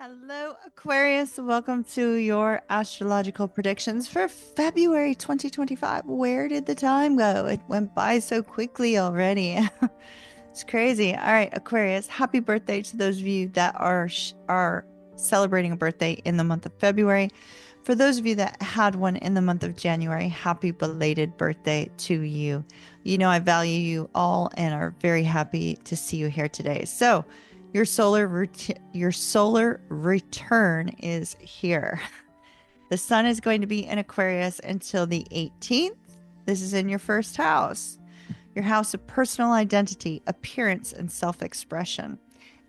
Hello, Aquarius. Welcome to your astrological predictions for February 2025. Where did the time go? It went by so quickly already. It's crazy. All right, Aquarius, happy birthday to those of you that are celebrating a birthday in the month of February. For those of you that had one in the month of January, happy belated birthday to you. You know I value you all and are very happy to see you here today. So, your solar return is here. The sun is going to be in Aquarius until the 18th. This is in your first house, your house of personal identity, appearance, and self-expression.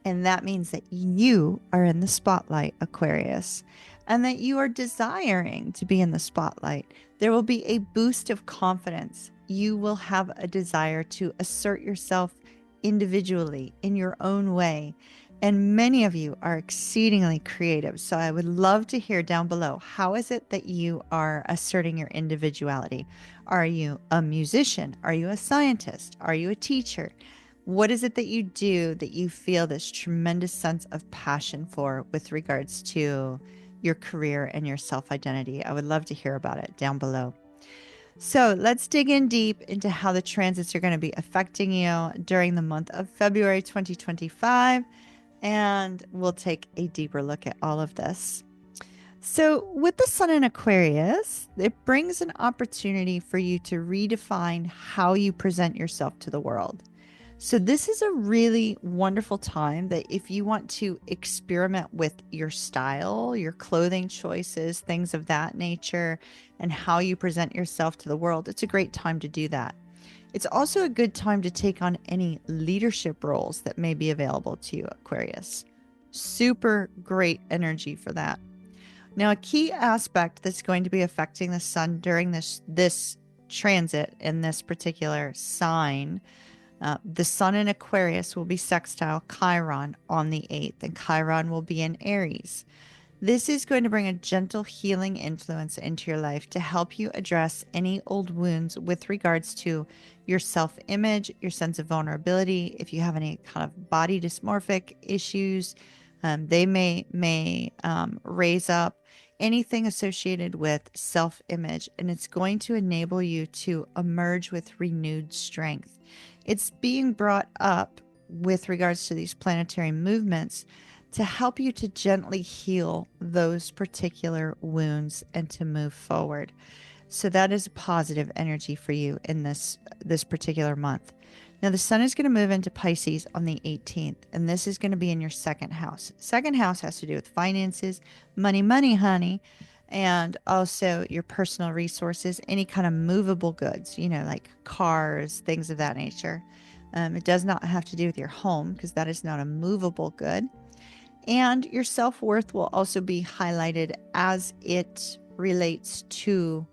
And that means that you are in the spotlight, Aquarius, and that you are desiring to be in the spotlight. There will be a boost of confidence. You will have a desire to assert yourself individually in your own way. And many of you are exceedingly creative. So I would love to hear down below, how is it that you are asserting your individuality? Are you a musician? Are you a scientist? Are you a teacher? What is it that you do that you feel this tremendous sense of passion for with regards to your career and your self-identity? I would love to hear about it down below. So let's dig in deep into how the transits are going to be affecting you during the month of February 2025. And we'll take a deeper look at all of this. So with the sun in Aquarius, it brings an opportunity for you to redefine how you present yourself to the world. So this is a really wonderful time that if you want to experiment with your style, your clothing choices, things of that nature, and how you present yourself to the world, it's a great time to do that. It's also a good time to take on any leadership roles that may be available to you, Aquarius. Super great energy for that. Now, a key aspect that's going to be affecting the sun during this transit in this particular sign, the sun in Aquarius will be sextile Chiron on the 8th, and Chiron will be in Aries. This is going to bring a gentle healing influence into your life to help you address any old wounds with regards to your self-image, your sense of vulnerability. If you have any kind of body dysmorphic issues, they may raise up anything associated with self-image, and it's going to enable you to emerge with renewed strength. It's being brought up with regards to these planetary movements to help you to gently heal those particular wounds and to move forward. So that is a positive energy for you in this particular month. Now the sun is going to move into Pisces on the 18th, and this is going to be in your second house. Second house has to do with finances, money, honey, and also your personal resources, any kind of movable goods, like cars, things of that nature. It does not have to do with your home because that is not a movable good. And your self-worth will also be highlighted as it relates to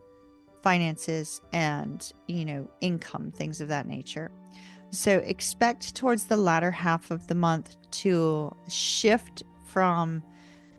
finances and, income, things of that nature. So expect towards the latter half of the month to shift from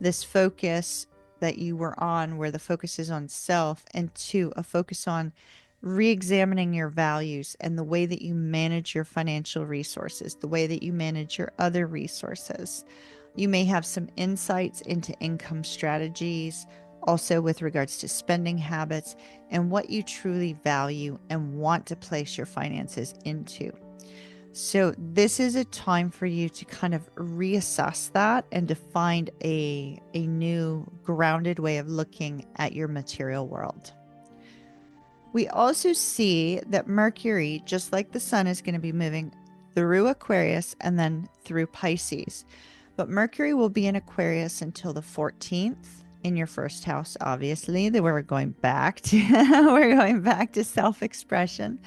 this focus that you were on, where the focus is on self, and to a focus on re-examining your values and the way that you manage your financial resources, the way that you manage your other resources. You may have some insights into income strategies, also with regards to spending habits and what you truly value and want to place your finances into. So this is a time for you to kind of reassess that and to find a new grounded way of looking at your material world. We also see that Mercury, just like the sun, is going to be moving through Aquarius and then through Pisces. But Mercury will be in Aquarius until the 14th in your first house, obviously. That we're going back to self-expression.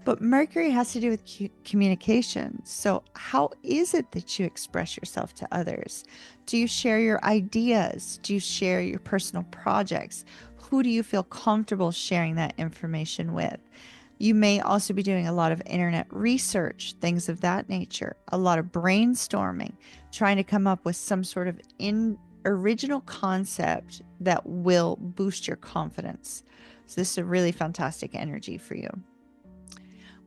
But Mercury has to do with communication. So how is it that you express yourself to others? Do you share your ideas? Do you share your personal projects? Who do you feel comfortable sharing that information with? You may also be doing a lot of internet research, things of that nature, a lot of brainstorming, trying to come up with some sort of original concept that will boost your confidence. So this is a really fantastic energy for you.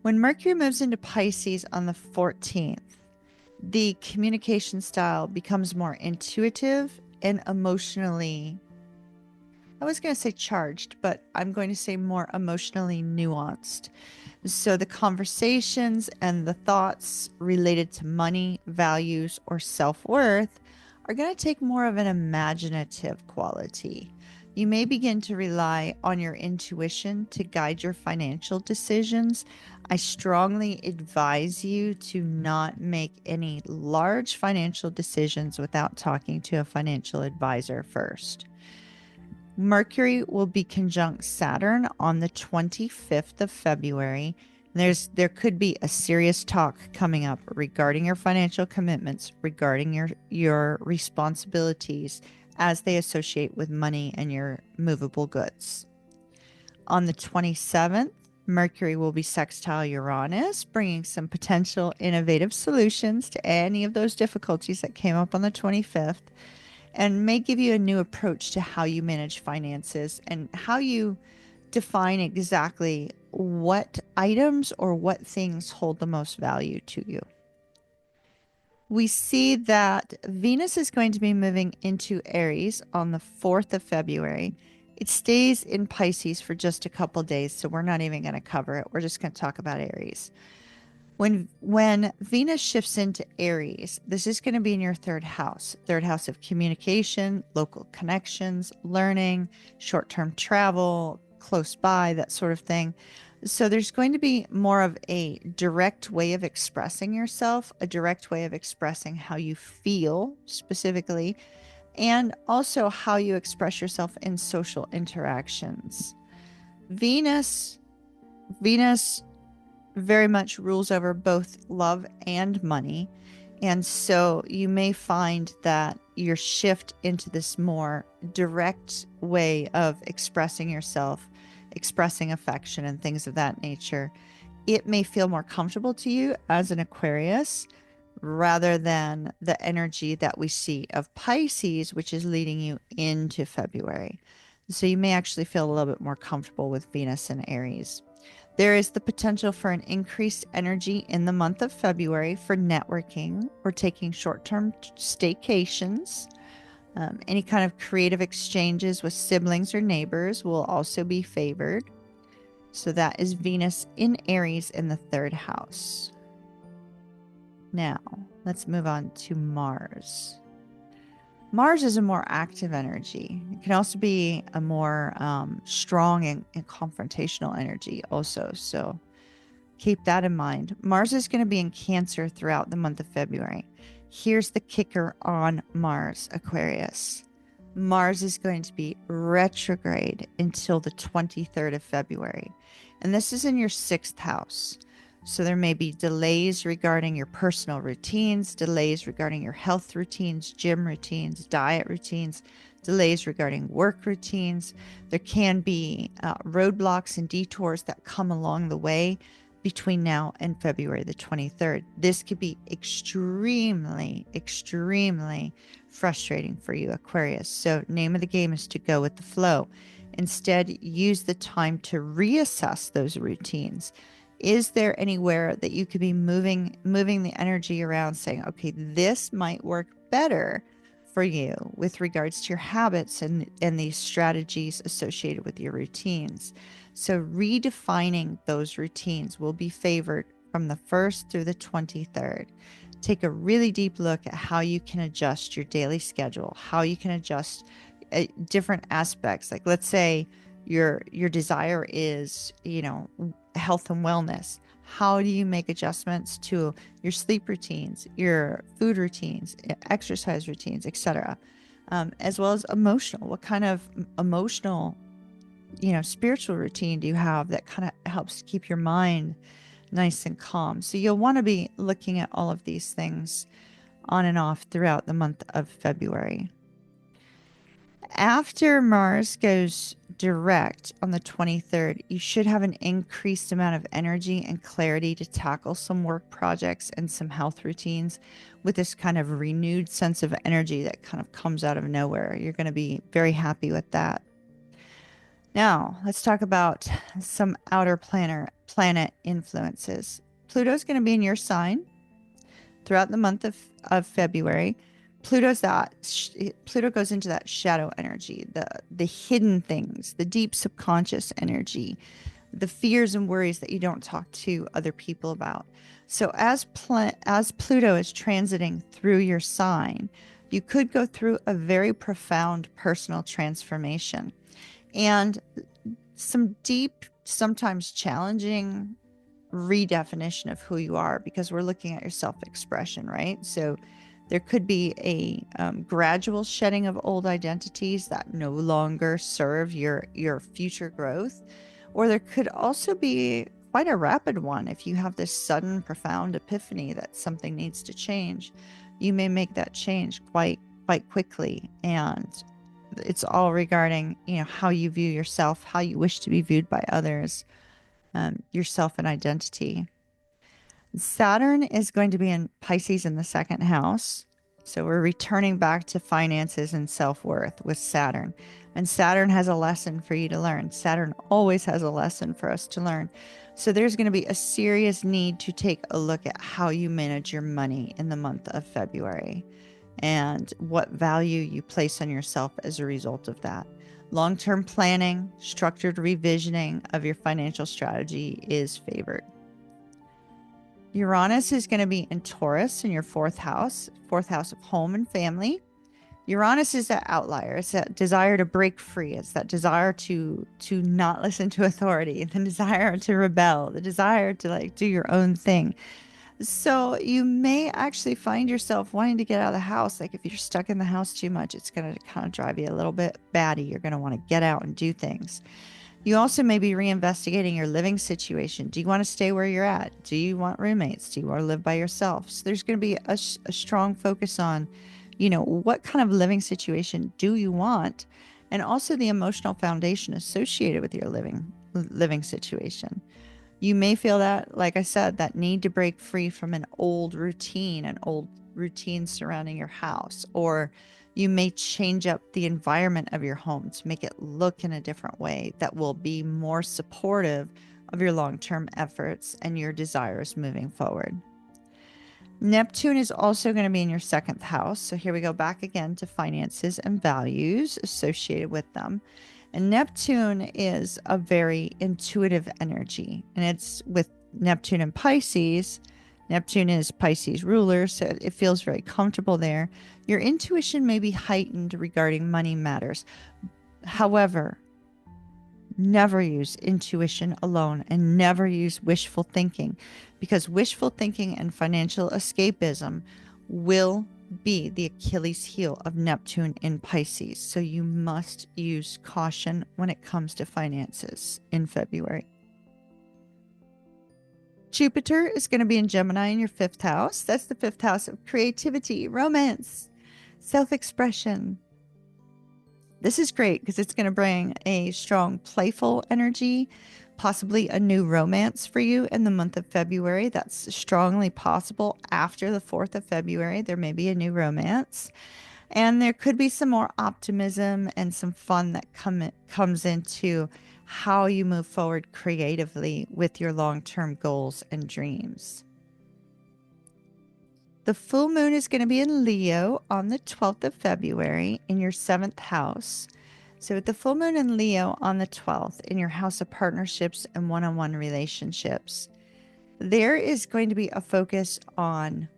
When Mercury moves into Pisces on the 14th, The communication style becomes more intuitive and emotionally, I was going to say charged, but I'm going to say more emotionally nuanced. So the conversations and the thoughts related to money, values, or self worth are going to take more of an imaginative quality. You may begin to rely on your intuition to guide your financial decisions. I strongly advise you to not make any large financial decisions without talking to a financial advisor first. Mercury will be conjunct Saturn on the 25th of February. There could be a serious talk coming up regarding your financial commitments, regarding your responsibilities as they associate with money and your movable goods. On the 27th, Mercury will be sextile Uranus, bringing some potential innovative solutions to any of those difficulties that came up on the 25th, and may give you a new approach to how you manage finances and how you define exactly what items or what things hold the most value to you. We see that Venus is going to be moving into Aries on the 4th of February. It stays in Pisces for just a couple days, so we're not even going to cover it. We're just going to talk about Aries. When Venus shifts into Aries, this is going to be in your third house of communication, local connections, learning, short-term travel, close by, that sort of thing. So there's going to be more of a direct way of expressing yourself, a direct way of expressing how you feel specifically, and also how you express yourself in social interactions. Venus very much rules over both love and money. And so you may find that your shift into this more direct way of expressing yourself, expressing affection and things of that nature, it may feel more comfortable to you as an Aquarius rather than the energy that we see of Pisces, which is leading you into February. So you may actually feel a little bit more comfortable with Venus and Aries. There is the potential for an increased energy in the month of February for networking or taking short-term staycations. Any kind of creative exchanges with siblings or neighbors will also be favored. So that is Venus in Aries in the third house. Now, let's move on to Mars. Mars is a more active energy. It can also be a more strong and confrontational energy also. So keep that in mind. Mars is going to be in Cancer throughout the month of February. Here's the kicker on Mars, Aquarius. Mars is going to be retrograde until the 23rd of February. And this is in your 6th house. So there may be delays regarding your personal routines, delays regarding your health routines, gym routines, diet routines, delays regarding work routines. There can be roadblocks and detours that come along the way between now and February the 23rd. This could be extremely, extremely frustrating for you, Aquarius. So name of the game is to go with the flow. Instead, use the time to reassess those routines. Is there anywhere that you could be moving the energy around, saying, okay, this might work better for you with regards to your habits and these strategies associated with your routines? So redefining those routines will be favored from the 1st through the 23rd. Take a really deep look at how you can adjust your daily schedule, how you can adjust different aspects. Like, let's say your desire is, health and wellness. How do you make adjustments to your sleep routines, your food routines, exercise routines, etc., as well as emotional? What kind of emotional, spiritual routine do you have that kind of helps keep your mind nice and calm? So you'll want to be looking at all of these things on and off throughout the month of February. After Mars goes direct on the 23rd, you should have an increased amount of energy and clarity to tackle some work projects and some health routines with this kind of renewed sense of energy that kind of comes out of nowhere. You're going to be very happy with that. Now, let's talk about some outer planet influences. Pluto's going to be in your sign throughout the month of February, Pluto goes into that shadow energy, the hidden things, the deep subconscious energy, the fears and worries that you don't talk to other people about. So as Pluto is transiting through your sign, you could go through a very profound personal transformation and some deep, sometimes challenging redefinition of who you are, because we're looking at your self-expression, right? So there could be a gradual shedding of old identities that no longer serve your future growth, or there could also be quite a rapid one. If you have this sudden, profound epiphany that something needs to change, you may make that change quite quickly, and it's all regarding, you know, how you view yourself, how you wish to be viewed by others, yourself and identity. Saturn is going to be in Pisces in the second house. So we're returning back to finances and self-worth with Saturn. And Saturn has a lesson for you to learn. Saturn always has a lesson for us to learn. So there's going to be a serious need to take a look at how you manage your money in the month of February and what value you place on yourself as a result of that. Long-term planning, structured revisioning of your financial strategy is favored. Uranus is going to be in Taurus in your fourth house of home and family. Uranus is that outlier. It's that desire to break free. It's that desire to not listen to authority, the desire to rebel, the desire to like do your own thing. So you may actually find yourself wanting to get out of the house. Like if you're stuck in the house too much, it's going to kind of drive you a little bit batty. You're going to want to get out and do things. You also may be reinvestigating your living situation. Do you want to stay where you're at? Do you want roommates? Do you want to live by yourself? So there's going to be a strong focus on, you know, what kind of living situation do you want? And also the emotional foundation associated with your living situation. You may feel that, like I said, that need to break free from an old routine surrounding your house, or you may change up the environment of your home to make it look in a different way that will be more supportive of your long-term efforts and your desires moving forward. Neptune is also going to be in your second house. So here we go back again to finances and values associated with them. And Neptune is a very intuitive energy, and it's with Neptune and Pisces. Neptune is Pisces ruler, so it feels very comfortable there. Your intuition may be heightened regarding money matters. However, never use intuition alone and never use wishful thinking, because wishful thinking and financial escapism will be the Achilles heel of Neptune in Pisces. So you must use caution when it comes to finances in February. Jupiter is going to be in Gemini in your fifth house. That's the fifth house of creativity, romance, self-expression. This is great because it's going to bring a strong, playful energy, possibly a new romance for you in the month of February. That's strongly possible. After the 4th of February, there may be a new romance. And there could be some more optimism and some fun that comes into how you move forward creatively with your long-term goals and dreams. The full moon is going to be in Leo on the 12th of February in your 7th house. So with the full moon in Leo on the 12th in your house of partnerships and one-on-one relationships, there is going to be a focus on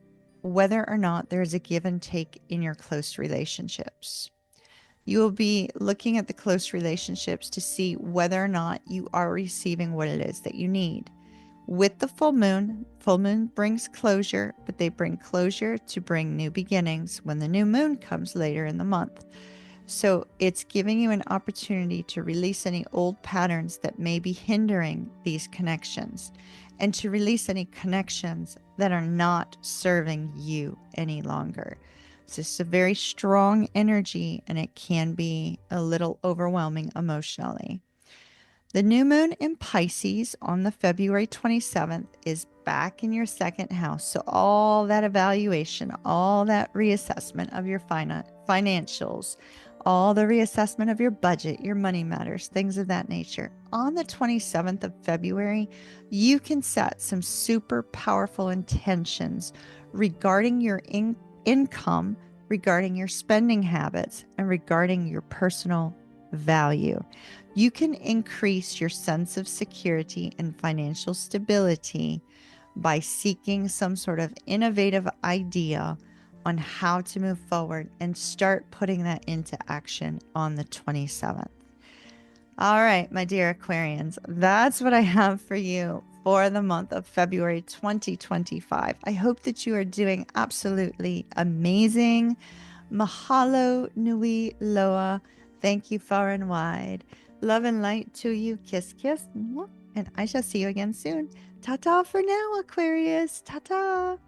whether or not there is a give and take in your close relationships. You will be looking at the close relationships to see whether or not you are receiving what it is that you need. With the full moon brings closure, but they bring closure to bring new beginnings when the new moon comes later in the month. So it's giving you an opportunity to release any old patterns that may be hindering these connections, and to release any connections that are not serving you any longer. So it's a very strong energy, and it can be a little overwhelming emotionally. The new moon in Pisces on the February 27th is back in your second house. So all that evaluation, all that reassessment of your financials, all the reassessment of your budget, your money matters, things of that nature. On the 27th of February, you can set some super powerful intentions regarding your income, regarding your spending habits, and regarding your personal value. You can increase your sense of security and financial stability by seeking some sort of innovative idea on how to move forward and start putting that into action on the 27th. All right, my dear Aquarians, that's what I have for you for the month of February 2025. I hope that you are doing absolutely amazing. Mahalo nui loa. Thank you far and wide. Love and light to you. Kiss, kiss. And I shall see you again soon. Ta-ta for now, Aquarius. Ta-ta.